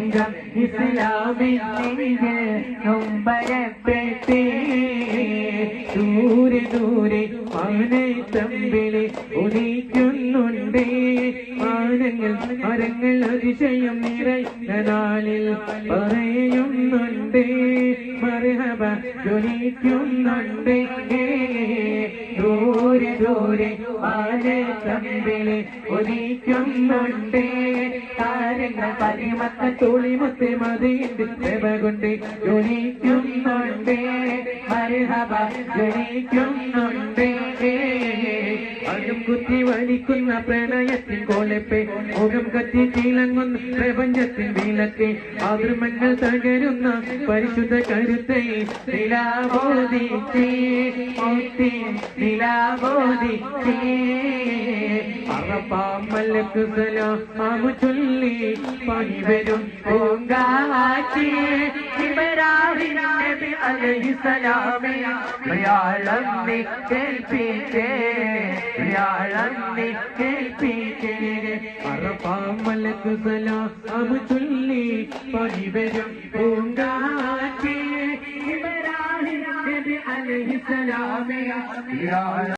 സംഘം ഇസ്ലാമിന്റെ നൊമ്പരപ്പെട്ടേ ദൂരെ ദൂരെ മാനത്തമ്പിളി ഉദിക്കുന്നുണ്ടേ മാനങ്ങൾ മരങ്ങൾ അതിശയം നിറയുന്ന നാളിൽ പറയുന്നുണ്ടേ മർഹബ ജ്വലിക്കുന്നുണ്ടേ ദൂരെ ദൂരെ മാനത്തമ്പിളി ഉദിക്കുന്നുണ്ടേ താരങ്ങൾ പരിമത്ത തുളിമത്തെ മതിയുണ്ട് പ്രഭ കൊണ്ട് ജ്വലിക്കുന്നുണ്ടേ മർഹബ ജ്വലിക്കുന്നുണ്ടേ അതും കുത്തി വലിക്കുന്ന പ്രണയത്തിൻ കോലപ്പെ മുഖം കത്തി തിളങ്ങുന്ന പ്രപഞ്ചത്തിൻ വിളക്കെ ആദ്രമങ്ങൾ തകരുന്ന പരിശുദ്ധ കരുത്തെ നിലാബോധിച്ചേ നിലാബോധിച്ചേ അറപ്പാമലക്ക് സലാമു ചൊല്ലി പണി വരും പൂങ്കാറ്റേ ഇബ്രാഹിം നബി അലൈഹിസ്സലാമേ മലയാളം നീ കേൾപ്പിച്ചേ മലയാളം നീ കേൾപ്പിച്ചേ അറപ്പാമലക്ക് സലാമു ചൊല്ലി പണി വരും പൂങ്കാറ്റേ ഇബ്രാഹിം നബി അലൈഹിസ്സലാമേ